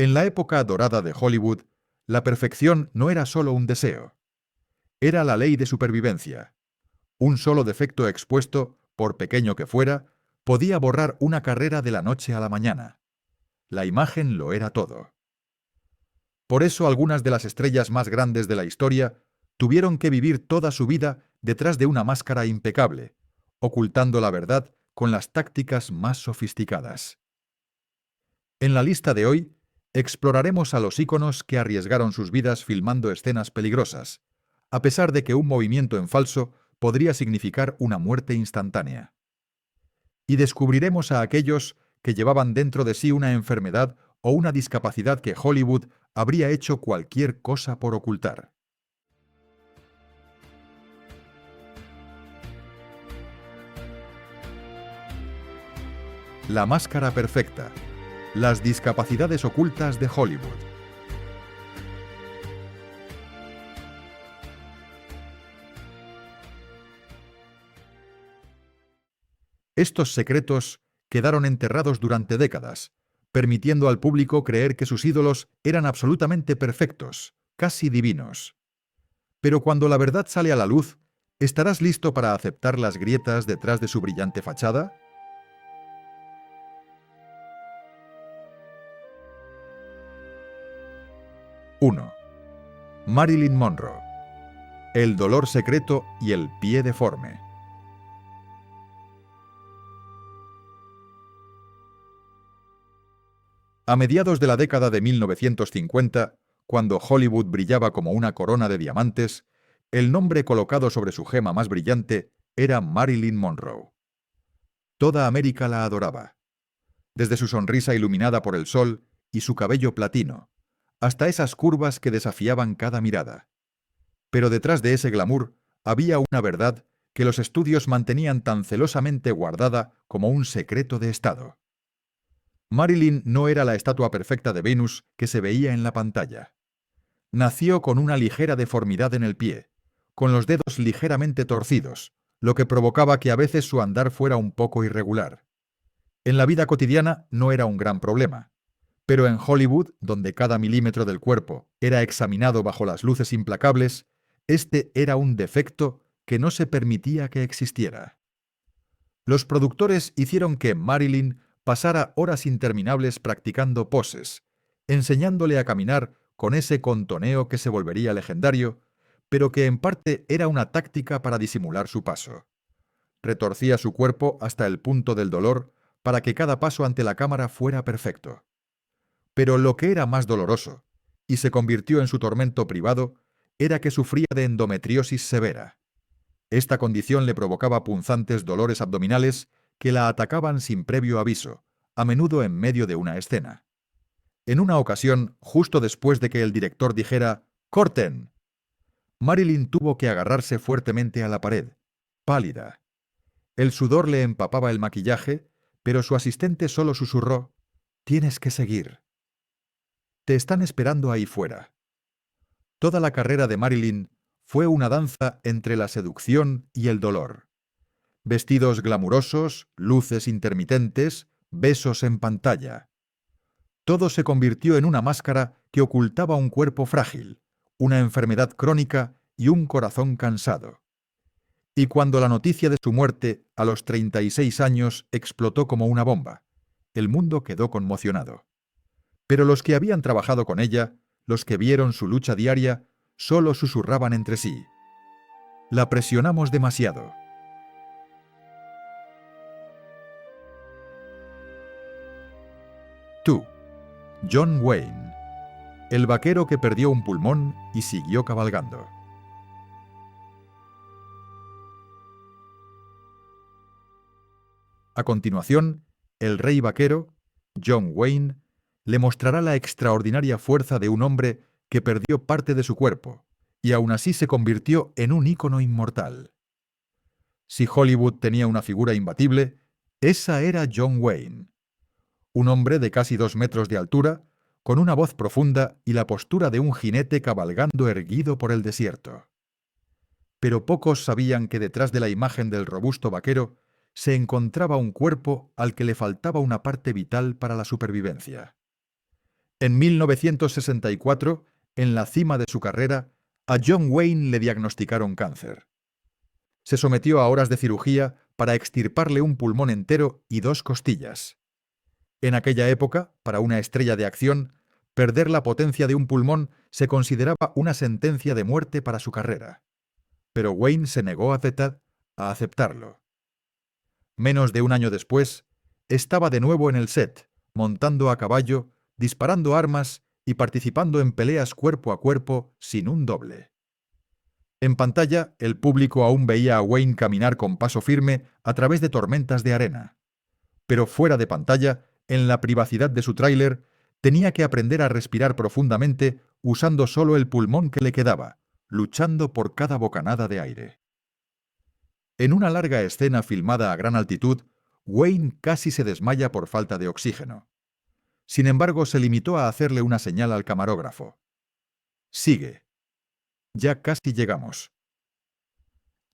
En la época dorada de Hollywood, la perfección no era solo un deseo. Era la ley de supervivencia. Un solo defecto expuesto, por pequeño que fuera, podía borrar una carrera de la noche a la mañana. La imagen lo era todo. Por eso algunas de las estrellas más grandes de la historia tuvieron que vivir toda su vida detrás de una máscara impecable, ocultando la verdad con las tácticas más sofisticadas. En la lista de hoy, exploraremos a los íconos que arriesgaron sus vidas filmando escenas peligrosas, a pesar de que un movimiento en falso podría significar una muerte instantánea. Y descubriremos a aquellos que llevaban dentro de sí una enfermedad o una discapacidad que Hollywood habría hecho cualquier cosa por ocultar. La máscara perfecta. Las discapacidades ocultas de Hollywood. Estos secretos quedaron enterrados durante décadas, permitiendo al público creer que sus ídolos eran absolutamente perfectos, casi divinos. Pero cuando la verdad sale a la luz, ¿estarás listo para aceptar las grietas detrás de su brillante fachada? 1. Marilyn Monroe. El dolor secreto y el pie deforme. A mediados de la década de 1950, cuando Hollywood brillaba como una corona de diamantes, el nombre colocado sobre su gema más brillante era Marilyn Monroe. Toda América la adoraba. Desde su sonrisa iluminada por el sol y su cabello platino, hasta esas curvas que desafiaban cada mirada. Pero detrás de ese glamour había una verdad que los estudios mantenían tan celosamente guardada como un secreto de Estado. Marilyn no era la estatua perfecta de Venus que se veía en la pantalla. Nació con una ligera deformidad en el pie, con los dedos ligeramente torcidos, lo que provocaba que a veces su andar fuera un poco irregular. En la vida cotidiana no era un gran problema, pero en Hollywood, donde cada milímetro del cuerpo era examinado bajo las luces implacables, este era un defecto que no se permitía que existiera. Los productores hicieron que Marilyn pasara horas interminables practicando poses, enseñándole a caminar con ese contoneo que se volvería legendario, pero que en parte era una táctica para disimular su paso. Retorcía su cuerpo hasta el punto del dolor para que cada paso ante la cámara fuera perfecto. Pero lo que era más doloroso, y se convirtió en su tormento privado, era que sufría de endometriosis severa. Esta condición le provocaba punzantes dolores abdominales que la atacaban sin previo aviso, a menudo en medio de una escena. En una ocasión, justo después de que el director dijera «¡Corten!», Marilyn tuvo que agarrarse fuertemente a la pared, pálida. El sudor le empapaba el maquillaje, pero su asistente solo susurró «Tienes que seguir. Te están esperando ahí fuera». Toda la carrera de Marilyn fue una danza entre la seducción y el dolor. Vestidos glamurosos, luces intermitentes, besos en pantalla. Todo se convirtió en una máscara que ocultaba un cuerpo frágil, una enfermedad crónica y un corazón cansado. Y cuando la noticia de su muerte, a los 36 años, explotó como una bomba, el mundo quedó conmocionado. Pero los que habían trabajado con ella, los que vieron su lucha diaria, solo susurraban entre sí. La presionamos demasiado. 2. John Wayne. El vaquero que perdió un pulmón y siguió cabalgando. A continuación, el rey vaquero, John Wayne, le mostrará la extraordinaria fuerza de un hombre que perdió parte de su cuerpo y aún así se convirtió en un ícono inmortal. Si Hollywood tenía una figura imbatible, esa era John Wayne. Un hombre de casi 2 metros de altura, con una voz profunda y la postura de un jinete cabalgando erguido por el desierto. Pero pocos sabían que detrás de la imagen del robusto vaquero se encontraba un cuerpo al que le faltaba una parte vital para la supervivencia. En 1964, en la cima de su carrera, a John Wayne le diagnosticaron cáncer. Se sometió a horas de cirugía para extirparle un pulmón entero y 2 costillas. En aquella época, para una estrella de acción, perder la potencia de un pulmón se consideraba una sentencia de muerte para su carrera. Pero Wayne se negó a aceptarlo. Menos de un año después, estaba de nuevo en el set, montando a caballo, disparando armas y participando en peleas cuerpo a cuerpo sin un doble. En pantalla, el público aún veía a Wayne caminar con paso firme a través de tormentas de arena. Pero fuera de pantalla, en la privacidad de su tráiler, tenía que aprender a respirar profundamente usando solo el pulmón que le quedaba, luchando por cada bocanada de aire. En una larga escena filmada a gran altitud, Wayne casi se desmaya por falta de oxígeno. Sin embargo, se limitó a hacerle una señal al camarógrafo. «Sigue. Ya casi llegamos».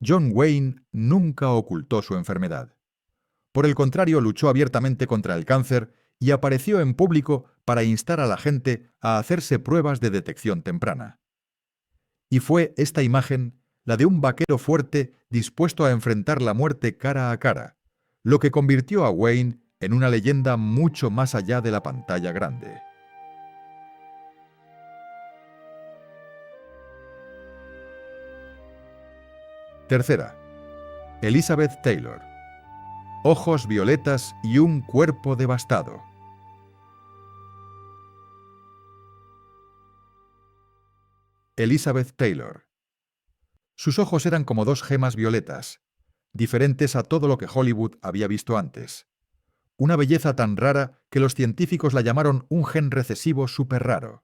John Wayne nunca ocultó su enfermedad. Por el contrario, luchó abiertamente contra el cáncer y apareció en público para instar a la gente a hacerse pruebas de detección temprana. Y fue esta imagen, la de un vaquero fuerte dispuesto a enfrentar la muerte cara a cara, lo que convirtió a Wayne en una leyenda mucho más allá de la pantalla grande. Tercera, Elizabeth Taylor. Ojos violetas y un cuerpo devastado. Elizabeth Taylor. Sus ojos eran como 2 gemas violetas, diferentes a todo lo que Hollywood había visto antes. Una belleza tan rara que los científicos la llamaron un gen recesivo súper raro.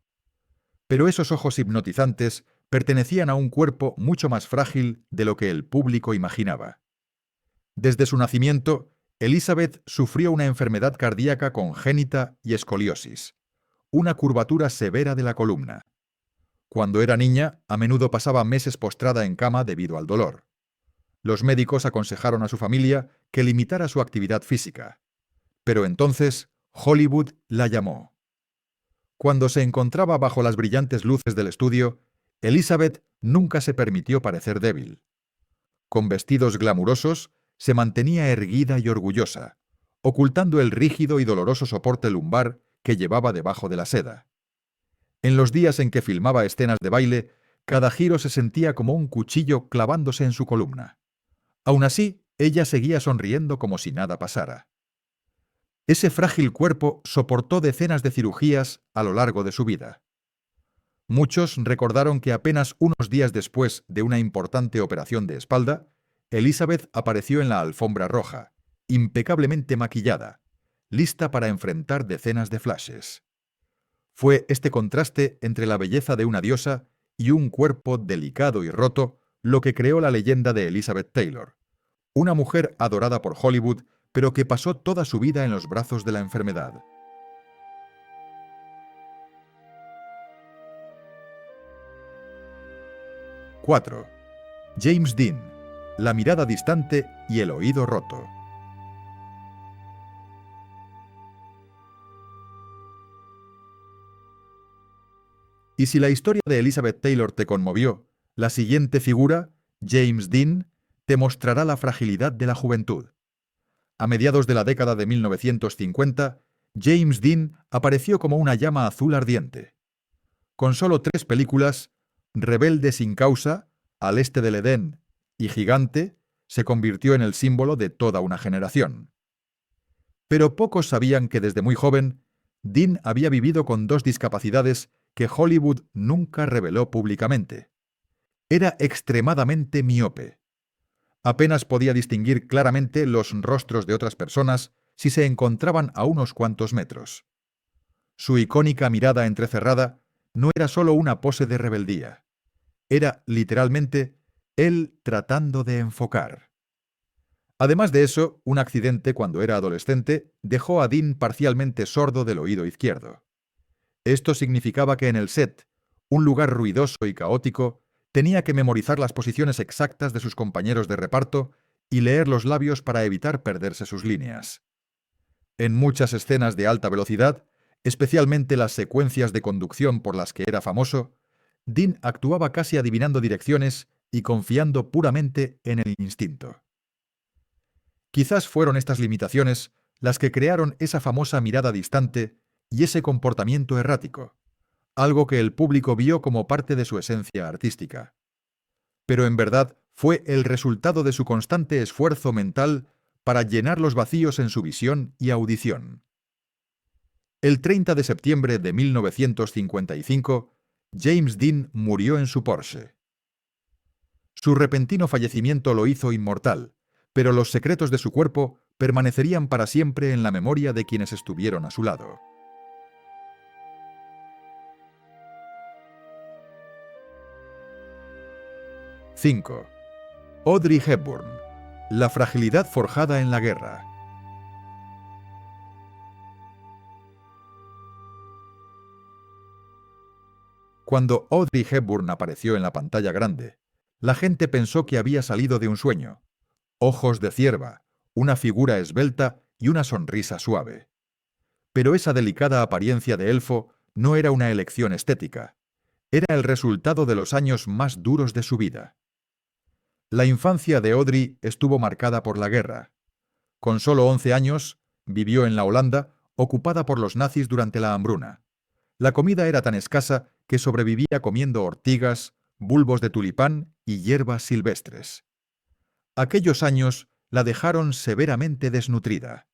Pero esos ojos hipnotizantes pertenecían a un cuerpo mucho más frágil de lo que el público imaginaba. Desde su nacimiento, Elizabeth sufrió una enfermedad cardíaca congénita y escoliosis, una curvatura severa de la columna. Cuando era niña, a menudo pasaba meses postrada en cama debido al dolor. Los médicos aconsejaron a su familia que limitara su actividad física. Pero entonces, Hollywood la llamó. Cuando se encontraba bajo las brillantes luces del estudio, Elizabeth nunca se permitió parecer débil. Con vestidos glamurosos, se mantenía erguida y orgullosa, ocultando el rígido y doloroso soporte lumbar que llevaba debajo de la seda. En los días en que filmaba escenas de baile, cada giro se sentía como un cuchillo clavándose en su columna. Aún así, ella seguía sonriendo como si nada pasara. Ese frágil cuerpo soportó decenas de cirugías a lo largo de su vida. Muchos recordaron que apenas unos días después de una importante operación de espalda, Elizabeth apareció en la alfombra roja, impecablemente maquillada, lista para enfrentar decenas de flashes. Fue este contraste entre la belleza de una diosa y un cuerpo delicado y roto lo que creó la leyenda de Elizabeth Taylor, una mujer adorada por Hollywood, pero que pasó toda su vida en los brazos de la enfermedad. ¡4! James Dean. La mirada distante y el oído roto. Y si la historia de Elizabeth Taylor te conmovió, la siguiente figura, James Dean, te mostrará la fragilidad de la juventud. A mediados de la década de 1950, James Dean apareció como una llama azul ardiente. Con solo 3 películas, Rebelde sin causa, Al este del Edén y Gigante, se convirtió en el símbolo de toda una generación. Pero pocos sabían que desde muy joven, Dean había vivido con 2 discapacidades que Hollywood nunca reveló públicamente. Era extremadamente miope. Apenas podía distinguir claramente los rostros de otras personas si se encontraban a unos cuantos metros. Su icónica mirada entrecerrada no era solo una pose de rebeldía. Era, literalmente, él tratando de enfocar. Además de eso, un accidente cuando era adolescente dejó a Dean parcialmente sordo del oído izquierdo. Esto significaba que en el set, un lugar ruidoso y caótico, tenía que memorizar las posiciones exactas de sus compañeros de reparto y leer los labios para evitar perderse sus líneas. En muchas escenas de alta velocidad, especialmente las secuencias de conducción por las que era famoso, Dean actuaba casi adivinando direcciones y confiando puramente en el instinto. Quizás fueron estas limitaciones las que crearon esa famosa mirada distante y ese comportamiento errático, algo que el público vio como parte de su esencia artística. Pero en verdad fue el resultado de su constante esfuerzo mental para llenar los vacíos en su visión y audición. El 30 de septiembre de 1955, James Dean murió en su Porsche. Su repentino fallecimiento lo hizo inmortal, pero los secretos de su cuerpo permanecerían para siempre en la memoria de quienes estuvieron a su lado. 5. Audrey Hepburn. La fragilidad forjada en la guerra. Cuando Audrey Hepburn apareció en la pantalla grande, la gente pensó que había salido de un sueño. Ojos de cierva, una figura esbelta y una sonrisa suave. Pero esa delicada apariencia de elfo no era una elección estética. Era el resultado de los años más duros de su vida. La infancia de Audrey estuvo marcada por la guerra. Con solo 11 años, vivió en la Holanda, ocupada por los nazis durante la hambruna. La comida era tan escasa que sobrevivía comiendo ortigas, bulbos de tulipán y hierbas silvestres. Aquellos años la dejaron severamente desnutrida.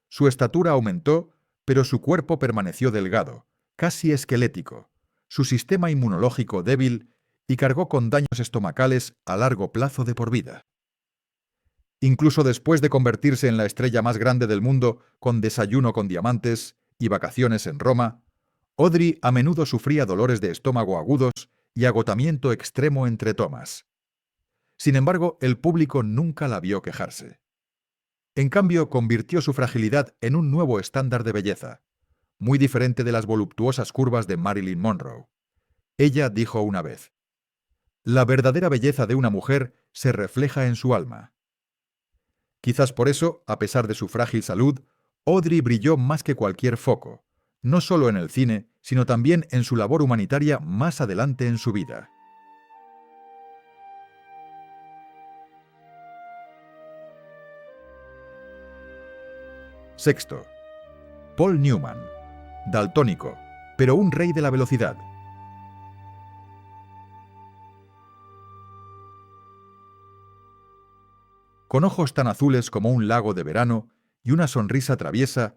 Su estatura aumentó, pero su cuerpo permaneció delgado, casi esquelético, su sistema inmunológico débil y cargó con daños estomacales a largo plazo de por vida. Incluso después de convertirse en la estrella más grande del mundo con Desayuno con Diamantes y Vacaciones en Roma, Audrey a menudo sufría dolores de estómago agudos y agotamiento extremo entre tomas. Sin embargo, el público nunca la vio quejarse. En cambio, convirtió su fragilidad en un nuevo estándar de belleza, muy diferente de las voluptuosas curvas de Marilyn Monroe. Ella dijo una vez: «La verdadera belleza de una mujer se refleja en su alma». Quizás por eso, a pesar de su frágil salud, Audrey brilló más que cualquier foco, no solo en el cine, sino también en su labor humanitaria más adelante en su vida. 6. Paul Newman. Daltónico, pero un rey de la velocidad. Con ojos tan azules como un lago de verano y una sonrisa traviesa,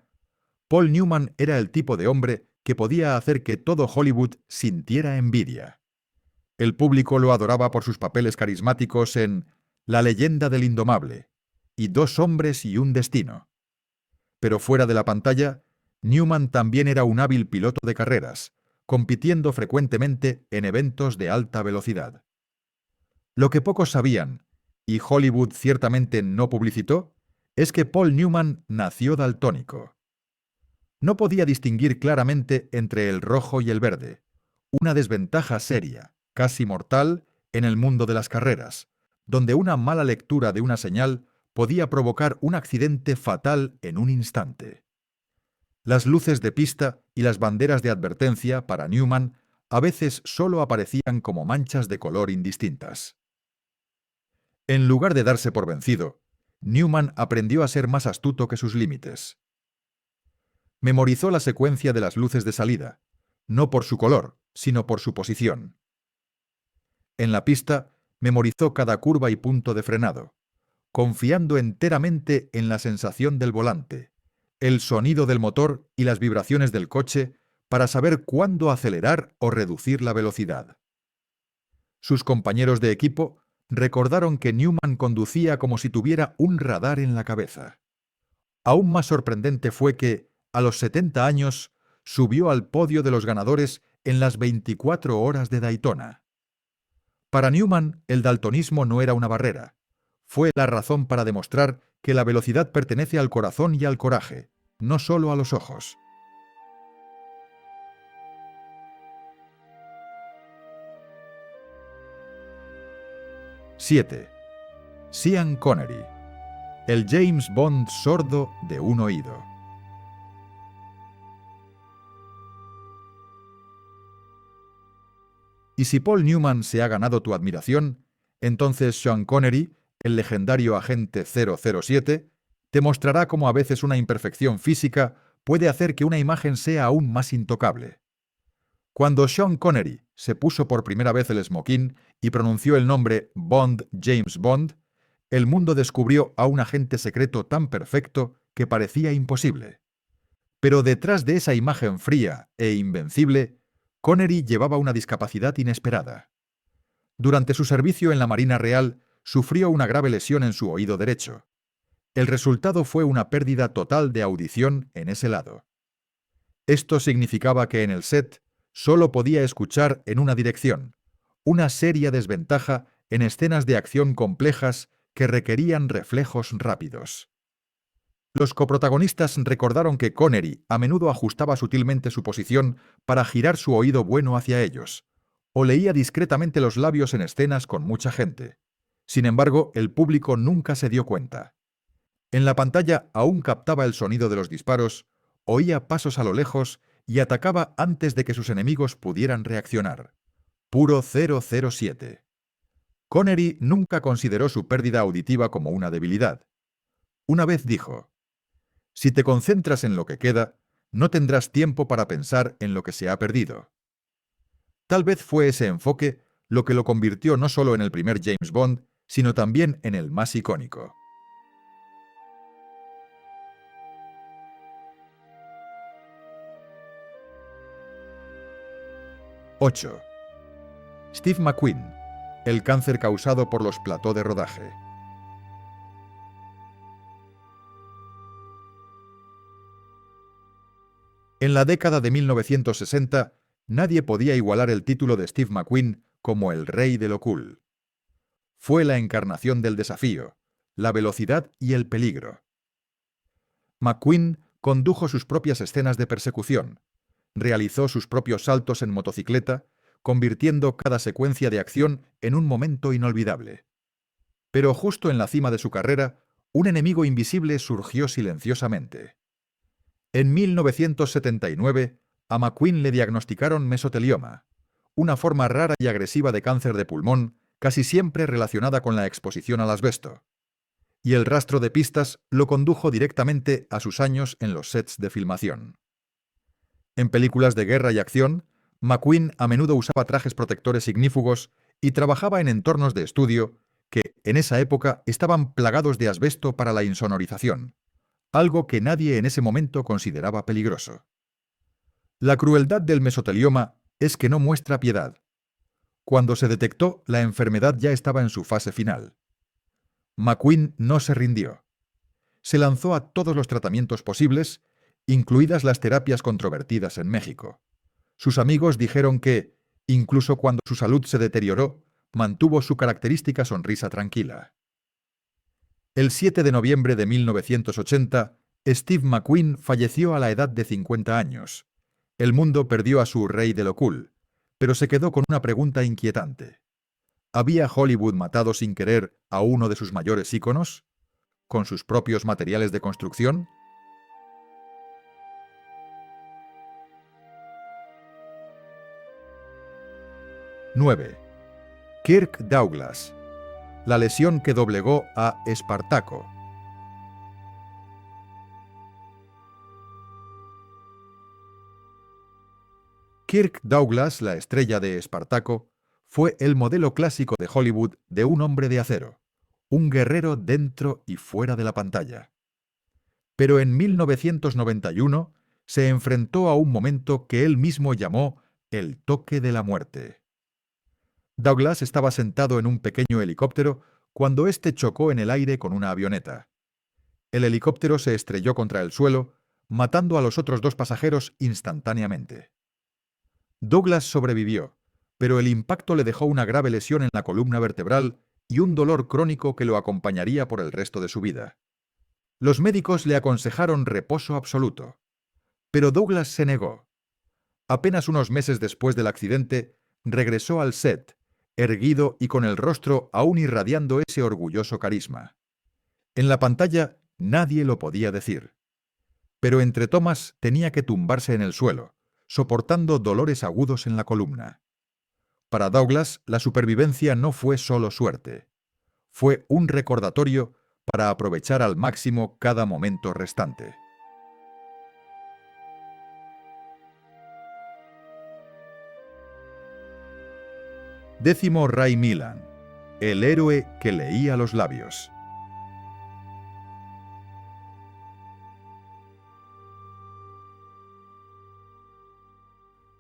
Paul Newman era el tipo de hombre que podía hacer que todo Hollywood sintiera envidia. El público lo adoraba por sus papeles carismáticos en La leyenda del indomable y Dos hombres y un destino. Pero fuera de la pantalla, Newman también era un hábil piloto de carreras, compitiendo frecuentemente en eventos de alta velocidad. Lo que pocos sabían, y Hollywood ciertamente no publicitó, es que Paul Newman nació daltónico. No podía distinguir claramente entre el rojo y el verde, una desventaja seria, casi mortal, en el mundo de las carreras, donde una mala lectura de una señal podía provocar un accidente fatal en un instante. Las luces de pista y las banderas de advertencia para Newman a veces solo aparecían como manchas de color indistintas. En lugar de darse por vencido, Newman aprendió a ser más astuto que sus límites. Memorizó la secuencia de las luces de salida, no por su color, sino por su posición. En la pista, memorizó cada curva y punto de frenado, confiando enteramente en la sensación del volante, el sonido del motor y las vibraciones del coche para saber cuándo acelerar o reducir la velocidad. Sus compañeros de equipo recordaron que Newman conducía como si tuviera un radar en la cabeza. Aún más sorprendente fue que, a los 70 años, subió al podio de los ganadores en las 24 horas de Daytona. Para Newman, el daltonismo no era una barrera. Fue la razón para demostrar que la velocidad pertenece al corazón y al coraje, no solo a los ojos. 7. Sean Connery. El James Bond sordo de un oído. Y si Paul Newman se ha ganado tu admiración, entonces Sean Connery, el legendario agente 007, te mostrará cómo a veces una imperfección física puede hacer que una imagen sea aún más intocable. Cuando Sean Connery se puso por primera vez el smoking y pronunció el nombre Bond James Bond, el mundo descubrió a un agente secreto tan perfecto que parecía imposible. Pero detrás de esa imagen fría e invencible, Connery llevaba una discapacidad inesperada. Durante su servicio en la Marina Real, sufrió una grave lesión en su oído derecho. El resultado fue una pérdida total de audición en ese lado. Esto significaba que en el set solo podía escuchar en una dirección, una seria desventaja en escenas de acción complejas que requerían reflejos rápidos. Los coprotagonistas recordaron que Connery a menudo ajustaba sutilmente su posición para girar su oído bueno hacia ellos, o leía discretamente los labios en escenas con mucha gente. Sin embargo, el público nunca se dio cuenta. En la pantalla aún captaba el sonido de los disparos, oía pasos a lo lejos y atacaba antes de que sus enemigos pudieran reaccionar. Puro 007. Connery nunca consideró su pérdida auditiva como una debilidad. Una vez dijo: si te concentras en lo que queda, no tendrás tiempo para pensar en lo que se ha perdido. Tal vez fue ese enfoque lo que lo convirtió no solo en el primer James Bond, sino también en el más icónico. ¡8! Steve McQueen, el cáncer causado por los plató de rodaje. En la década de 1960, nadie podía igualar el título de Steve McQueen como el rey de lo cool. Fue la encarnación del desafío, la velocidad y el peligro. McQueen condujo sus propias escenas de persecución, realizó sus propios saltos en motocicleta, convirtiendo cada secuencia de acción en un momento inolvidable. Pero justo en la cima de su carrera, un enemigo invisible surgió silenciosamente. En 1979, a McQueen le diagnosticaron mesotelioma, una forma rara y agresiva de cáncer de pulmón, casi siempre relacionada con la exposición al asbesto. Y el rastro de pistas lo condujo directamente a sus años en los sets de filmación. En películas de guerra y acción, McQueen a menudo usaba trajes protectores ignífugos y trabajaba en entornos de estudio que, en esa época, estaban plagados de asbesto para la insonorización, algo que nadie en ese momento consideraba peligroso. La crueldad del mesotelioma es que no muestra piedad. Cuando se detectó, la enfermedad ya estaba en su fase final. McQueen no se rindió. Se lanzó a todos los tratamientos posibles, incluidas las terapias controvertidas en México. Sus amigos dijeron que, incluso cuando su salud se deterioró, mantuvo su característica sonrisa tranquila. El 7 de noviembre de 1980, Steve McQueen falleció a la edad de 50 años. El mundo perdió a su rey de lo cool, pero se quedó con una pregunta inquietante. ¿Había Hollywood matado sin querer a uno de sus mayores íconos? ¿Con sus propios materiales de construcción? 9. Kirk Douglas. La lesión que doblegó a Espartaco. Kirk Douglas, la estrella de Espartaco, fue el modelo clásico de Hollywood de un hombre de acero, un guerrero dentro y fuera de la pantalla. Pero en 1991 se enfrentó a un momento que él mismo llamó el toque de la muerte. Douglas estaba sentado en un pequeño helicóptero cuando éste chocó en el aire con una avioneta. El helicóptero se estrelló contra el suelo, matando a los otros dos pasajeros instantáneamente. Douglas sobrevivió, pero el impacto le dejó una grave lesión en la columna vertebral y un dolor crónico que lo acompañaría por el resto de su vida. Los médicos le aconsejaron reposo absoluto, pero Douglas se negó. Apenas unos meses después del accidente, regresó al set, erguido y con el rostro aún irradiando ese orgulloso carisma. En la pantalla nadie lo podía decir, pero entre tomas tenía que tumbarse en el suelo, soportando dolores agudos en la columna. Para Douglas, la supervivencia no fue solo suerte. Fue un recordatorio para aprovechar al máximo cada momento restante. Décimo Ray Milland, el héroe que leía los labios.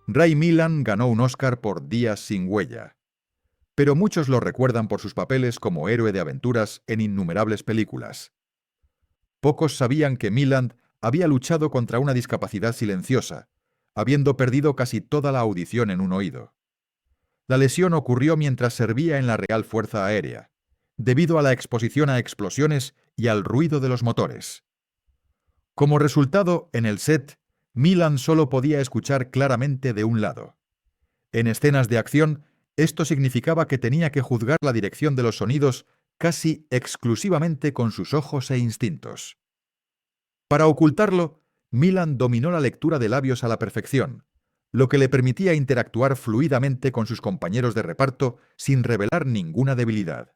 Ray Milland ganó un Oscar por Días sin huella, pero muchos lo recuerdan por sus papeles como héroe de aventuras en innumerables películas. Pocos sabían que Milland había luchado contra una discapacidad silenciosa, habiendo perdido casi toda la audición en un oído. La lesión ocurrió mientras servía en la Real Fuerza Aérea, debido a la exposición a explosiones y al ruido de los motores. Como resultado, en el set, Milland solo podía escuchar claramente de un lado. En escenas de acción, esto significaba que tenía que juzgar la dirección de los sonidos casi exclusivamente con sus ojos e instintos. Para ocultarlo, Milland dominó la lectura de labios a la perfección, lo que le permitía interactuar fluidamente con sus compañeros de reparto sin revelar ninguna debilidad.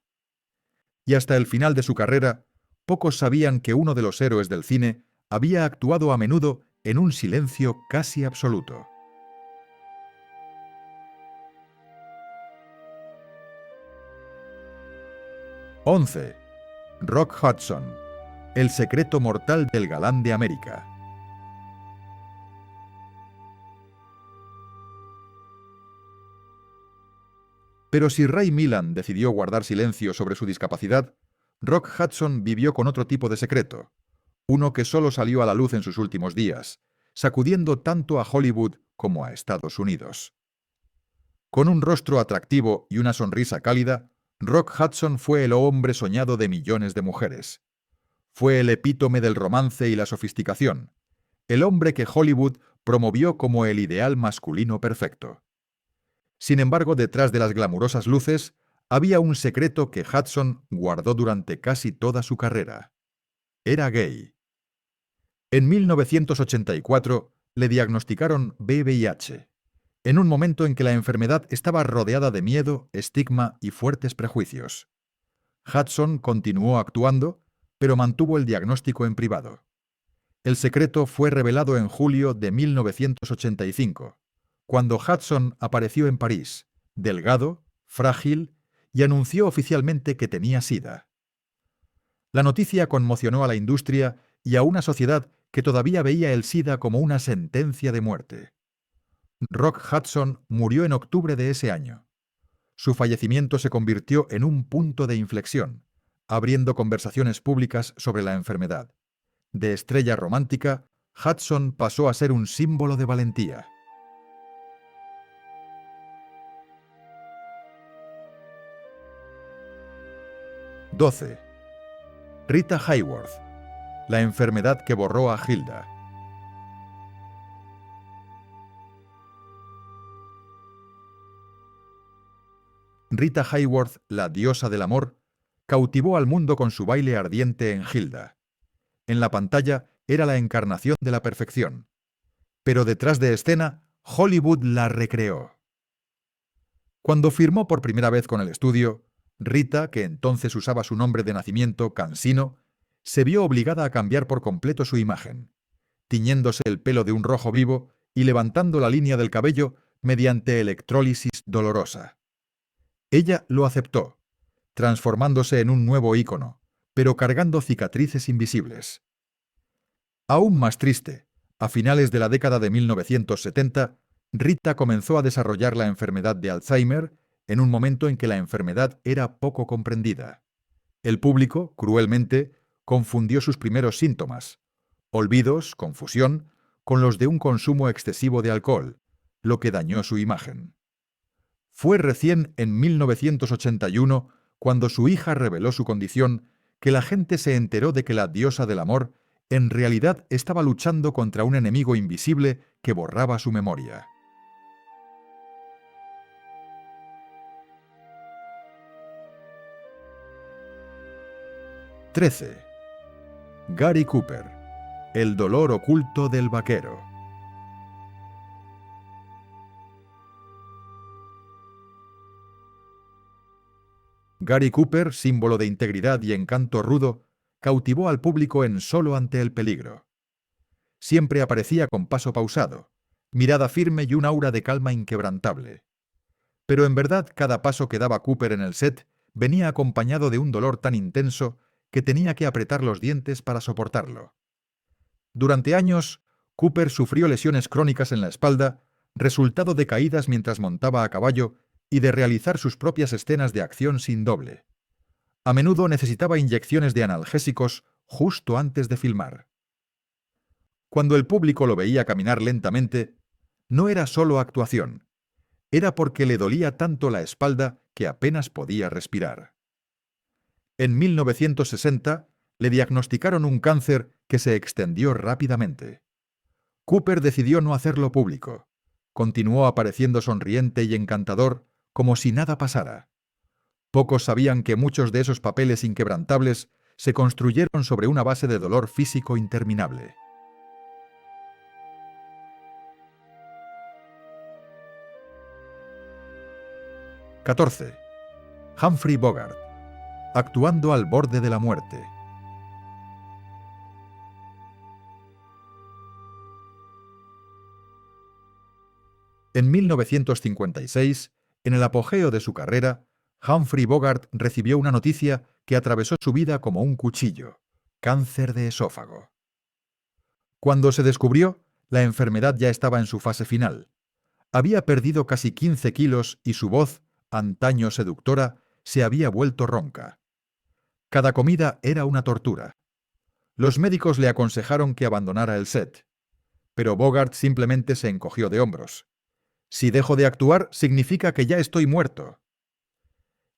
Y hasta el final de su carrera, pocos sabían que uno de los héroes del cine había actuado a menudo en un silencio casi absoluto. ¡11! Rock Hudson, el secreto mortal del galán de América. Pero si Ray Milland decidió guardar silencio sobre su discapacidad, Rock Hudson vivió con otro tipo de secreto, uno que solo salió a la luz en sus últimos días, sacudiendo tanto a Hollywood como a Estados Unidos. Con un rostro atractivo y una sonrisa cálida, Rock Hudson fue el hombre soñado de millones de mujeres. Fue el epítome del romance y la sofisticación, el hombre que Hollywood promovió como el ideal masculino perfecto. Sin embargo, detrás de las glamurosas luces, había un secreto que Hudson guardó durante casi toda su carrera. Era gay. En 1984 le diagnosticaron VIH, en un momento en que la enfermedad estaba rodeada de miedo, estigma y fuertes prejuicios. Hudson continuó actuando, pero mantuvo el diagnóstico en privado. El secreto fue revelado en julio de 1985, cuando Hudson apareció en París, delgado, frágil, y anunció oficialmente que tenía SIDA. La noticia conmocionó a la industria y a una sociedad que todavía veía el SIDA como una sentencia de muerte. Rock Hudson murió en octubre de ese año. Su fallecimiento se convirtió en un punto de inflexión, abriendo conversaciones públicas sobre la enfermedad. De estrella romántica, Hudson pasó a ser un símbolo de valentía. ¡12! Rita Hayworth, la enfermedad que borró a Hilda. Rita Hayworth, la diosa del amor, cautivó al mundo con su baile ardiente en Hilda. En la pantalla era la encarnación de la perfección. Pero detrás de escena, Hollywood la recreó. Cuando firmó por primera vez con el estudio, Rita, que entonces usaba su nombre de nacimiento, Cansino, se vio obligada a cambiar por completo su imagen, tiñéndose el pelo de un rojo vivo y levantando la línea del cabello mediante electrólisis dolorosa. Ella lo aceptó, transformándose en un nuevo ícono, pero cargando cicatrices invisibles. Aún más triste, a finales de la década de 1970, Rita comenzó a desarrollar la enfermedad de Alzheimer en un momento en que la enfermedad era poco comprendida. El público, cruelmente, confundió sus primeros síntomas, olvidos, confusión, con los de un consumo excesivo de alcohol, lo que dañó su imagen. Fue recién en 1981, cuando su hija reveló su condición, que la gente se enteró de que la diosa del amor en realidad estaba luchando contra un enemigo invisible que borraba su memoria. ¡13! Gary Cooper, el dolor oculto del vaquero. Gary Cooper, símbolo de integridad y encanto rudo, cautivó al público en Solo ante el peligro. Siempre aparecía con paso pausado, mirada firme y un aura de calma inquebrantable. Pero en verdad cada paso que daba Cooper en el set venía acompañado de un dolor tan intenso que tenía que apretar los dientes para soportarlo. Durante años, Cooper sufrió lesiones crónicas en la espalda, resultado de caídas mientras montaba a caballo y de realizar sus propias escenas de acción sin doble. A menudo necesitaba inyecciones de analgésicos justo antes de filmar. Cuando el público lo veía caminar lentamente, no era solo actuación, era porque le dolía tanto la espalda que apenas podía respirar. En 1960 le diagnosticaron un cáncer que se extendió rápidamente. Cooper decidió no hacerlo público. Continuó apareciendo sonriente y encantador como si nada pasara. Pocos sabían que muchos de esos papeles inquebrantables se construyeron sobre una base de dolor físico interminable. 14. Humphrey Bogart, actuando al borde de la muerte. En 1956, en el apogeo de su carrera, Humphrey Bogart recibió una noticia que atravesó su vida como un cuchillo: cáncer de esófago. Cuando se descubrió, la enfermedad ya estaba en su fase final. Había perdido casi 15 kilos y su voz, antaño seductora, se había vuelto ronca. Cada comida era una tortura. Los médicos le aconsejaron que abandonara el set, pero Bogart simplemente se encogió de hombros. Si dejo de actuar, significa que ya estoy muerto.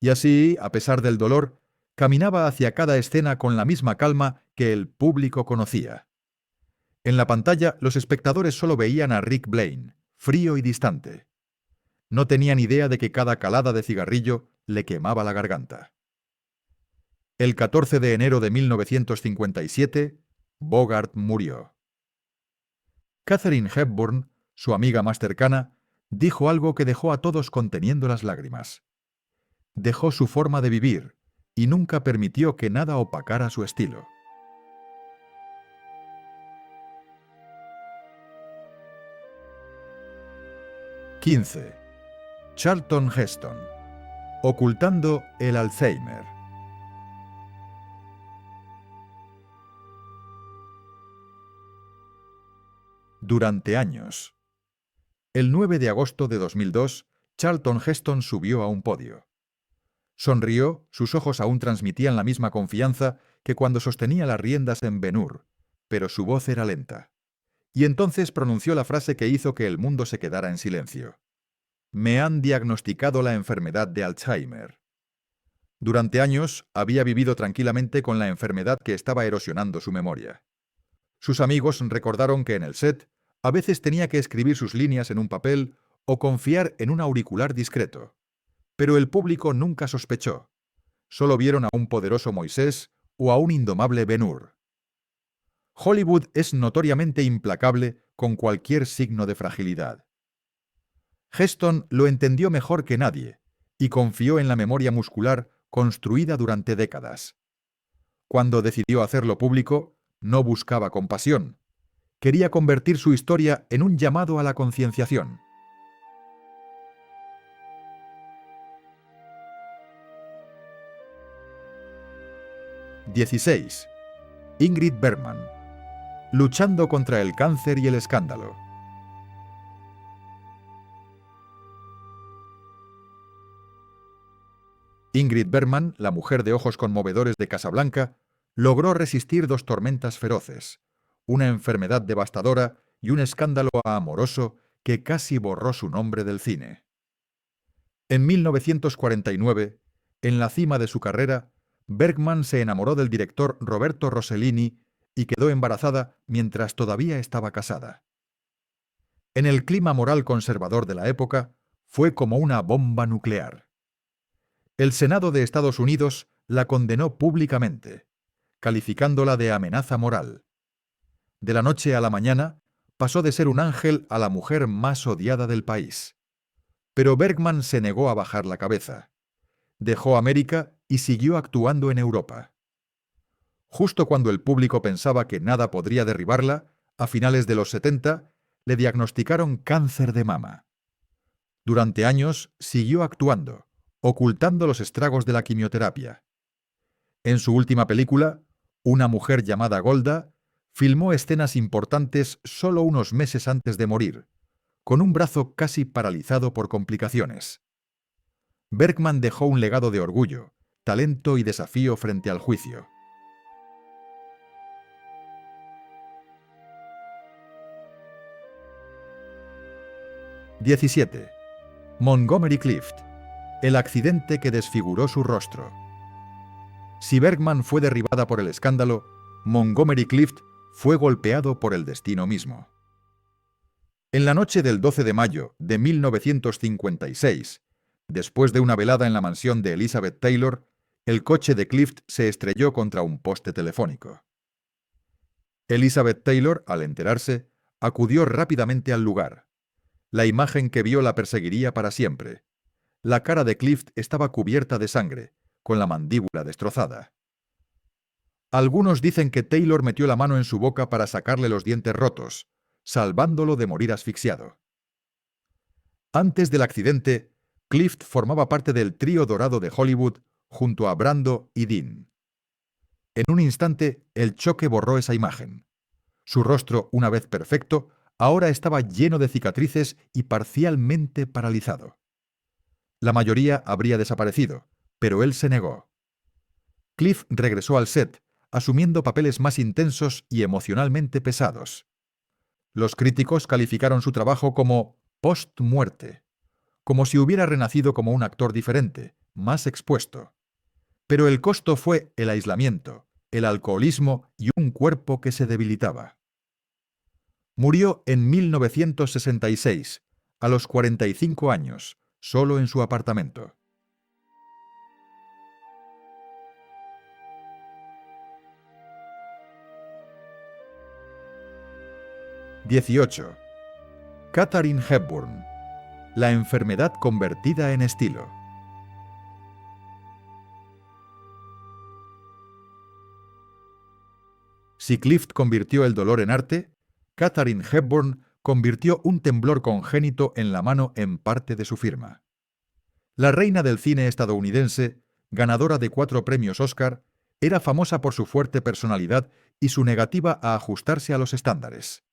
Y así, a pesar del dolor, caminaba hacia cada escena con la misma calma que el público conocía. En la pantalla, los espectadores solo veían a Rick Blaine, frío y distante. No tenían idea de que cada calada de cigarrillo le quemaba la garganta. El 14 de enero de 1957, Bogart murió. Katharine Hepburn, su amiga más cercana, dijo algo que dejó a todos conteniendo las lágrimas. Dejó su forma de vivir y nunca permitió que nada opacara su estilo. 15. Charlton Heston, ocultando el Alzheimer. Durante años. El 9 de agosto de 2002, Charlton Heston subió a un podio. Sonrió, sus ojos aún transmitían la misma confianza que cuando sostenía las riendas en Ben-Hur, pero su voz era lenta. Y entonces pronunció la frase que hizo que el mundo se quedara en silencio. Me han diagnosticado la enfermedad de Alzheimer. Durante años había vivido tranquilamente con la enfermedad que estaba erosionando su memoria. Sus amigos recordaron que en el set a veces tenía que escribir sus líneas en un papel o confiar en un auricular discreto. Pero el público nunca sospechó. Solo vieron a un poderoso Moisés o a un indomable Ben-Hur. Hollywood es notoriamente implacable con cualquier signo de fragilidad. Heston lo entendió mejor que nadie y confió en la memoria muscular construida durante décadas. Cuando decidió hacerlo público, no buscaba compasión. Quería convertir su historia en un llamado a la concienciación. 16. Ingrid Bergman, luchando contra el cáncer y el escándalo. Ingrid Bergman, la mujer de ojos conmovedores de Casablanca, logró resistir dos tormentas feroces, una enfermedad devastadora y un escándalo amoroso que casi borró su nombre del cine. En 1949, en la cima de su carrera, Bergman se enamoró del director Roberto Rossellini y quedó embarazada mientras todavía estaba casada. En el clima moral conservador de la época, fue como una bomba nuclear. El Senado de Estados Unidos la condenó públicamente, calificándola de amenaza moral. De la noche a la mañana, pasó de ser un ángel a la mujer más odiada del país. Pero Bergman se negó a bajar la cabeza. Dejó América y siguió actuando en Europa. Justo cuando el público pensaba que nada podría derribarla, a finales de los 70, le diagnosticaron cáncer de mama. Durante años siguió actuando, ocultando los estragos de la quimioterapia. En su última película, una mujer llamada Golda filmó escenas importantes solo unos meses antes de morir, con un brazo casi paralizado por complicaciones. Bergman dejó un legado de orgullo, talento y desafío frente al juicio. (17) Montgomery Clift, el accidente que desfiguró su rostro. Si Bergman fue derribada por el escándalo, Montgomery Clift fue golpeado por el destino mismo. En la noche del 12 de mayo de 1956, después de una velada en la mansión de Elizabeth Taylor, el coche de Clift se estrelló contra un poste telefónico. Elizabeth Taylor, al enterarse, acudió rápidamente al lugar. La imagen que vio la perseguiría para siempre. La cara de Clift estaba cubierta de sangre, con la mandíbula destrozada. Algunos dicen que Taylor metió la mano en su boca para sacarle los dientes rotos, salvándolo de morir asfixiado. Antes del accidente, Clift formaba parte del trío dorado de Hollywood junto a Brando y Dean. En un instante, el choque borró esa imagen. Su rostro, una vez perfecto, ahora estaba lleno de cicatrices y parcialmente paralizado. La mayoría habría desaparecido, pero él se negó. Clift regresó al set, asumiendo papeles más intensos y emocionalmente pesados. Los críticos calificaron su trabajo como post-muerte, como si hubiera renacido como un actor diferente, más expuesto. Pero el costo fue el aislamiento, el alcoholismo y un cuerpo que se debilitaba. Murió en 1966, a los 45 años, solo en su apartamento. (18) Katharine Hepburn, la enfermedad convertida en estilo. Si Clift convirtió el dolor en arte, Katharine Hepburn convirtió un temblor congénito en la mano en parte de su firma. La reina del cine estadounidense, ganadora de 4 premios Oscar, era famosa por su fuerte personalidad y su negativa a ajustarse a los estándares.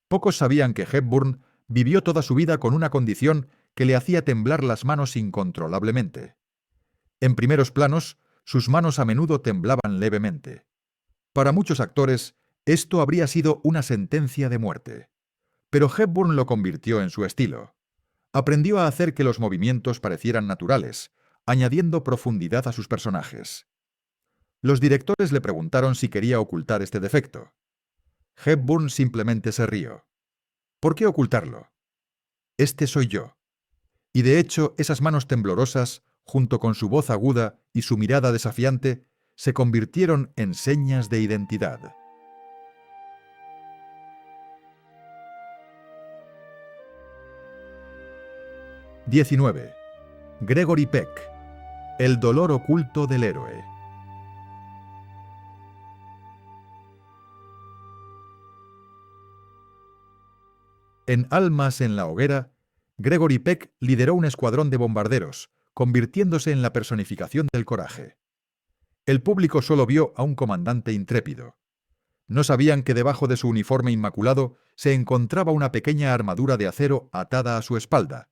Pocos sabían que Hepburn vivió toda su vida con una condición que le hacía temblar las manos incontrolablemente. En primeros planos, sus manos a menudo temblaban levemente. Para muchos actores, esto habría sido una sentencia de muerte. Pero Hepburn lo convirtió en su estilo. Aprendió a hacer que los movimientos parecieran naturales, añadiendo profundidad a sus personajes. Los directores le preguntaron si quería ocultar este defecto. Hepburn simplemente se rió. ¿Por qué ocultarlo? Este soy yo. Y de hecho, esas manos temblorosas, junto con su voz aguda y su mirada desafiante, se convirtieron en señas de identidad. (19) Gregory Peck, el dolor oculto del héroe. En Almas en la hoguera, Gregory Peck lideró un escuadrón de bombarderos, convirtiéndose en la personificación del coraje. El público solo vio a un comandante intrépido. No sabían que debajo de su uniforme inmaculado se encontraba una pequeña armadura de acero atada a su espalda,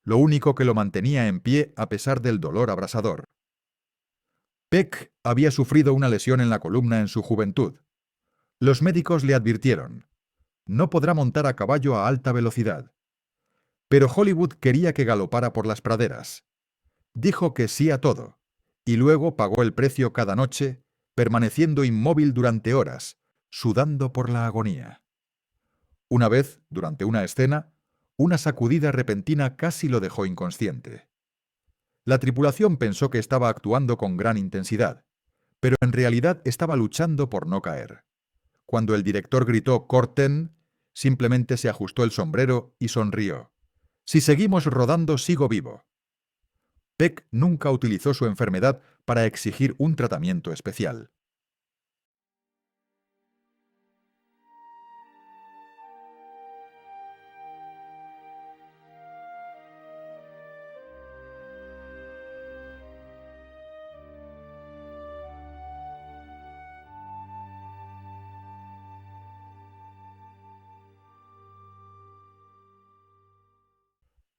lo único que lo mantenía en pie a pesar del dolor abrasador. Peck había sufrido una lesión en la columna en su juventud. Los médicos le advirtieron: no podrá montar a caballo a alta velocidad. Pero Hollywood quería que galopara por las praderas. Dijo que sí a todo, y luego pagó el precio cada noche, permaneciendo inmóvil durante horas, sudando por la agonía. Una vez, durante una escena, una sacudida repentina casi lo dejó inconsciente. La tripulación pensó que estaba actuando con gran intensidad, pero en realidad estaba luchando por no caer. Cuando el director gritó «¡Corten!», simplemente se ajustó el sombrero y sonrió. «Si seguimos rodando, sigo vivo». Peck nunca utilizó su enfermedad para exigir un tratamiento especial.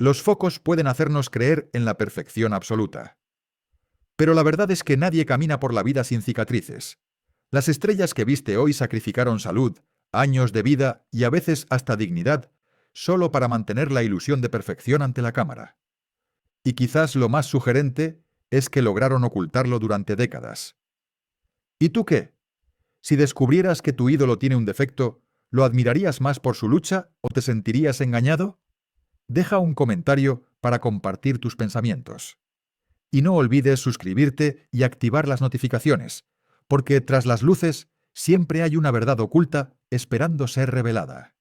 Los focos pueden hacernos creer en la perfección absoluta. Pero la verdad es que nadie camina por la vida sin cicatrices. Las estrellas que viste hoy sacrificaron salud, años de vida y a veces hasta dignidad, solo para mantener la ilusión de perfección ante la cámara. Y quizás lo más sugerente es que lograron ocultarlo durante décadas. ¿Y tú qué? Si descubrieras que tu ídolo tiene un defecto, ¿lo admirarías más por su lucha o te sentirías engañado? Deja un comentario para compartir tus pensamientos. Y no olvides suscribirte y activar las notificaciones, porque tras las luces siempre hay una verdad oculta esperando ser revelada.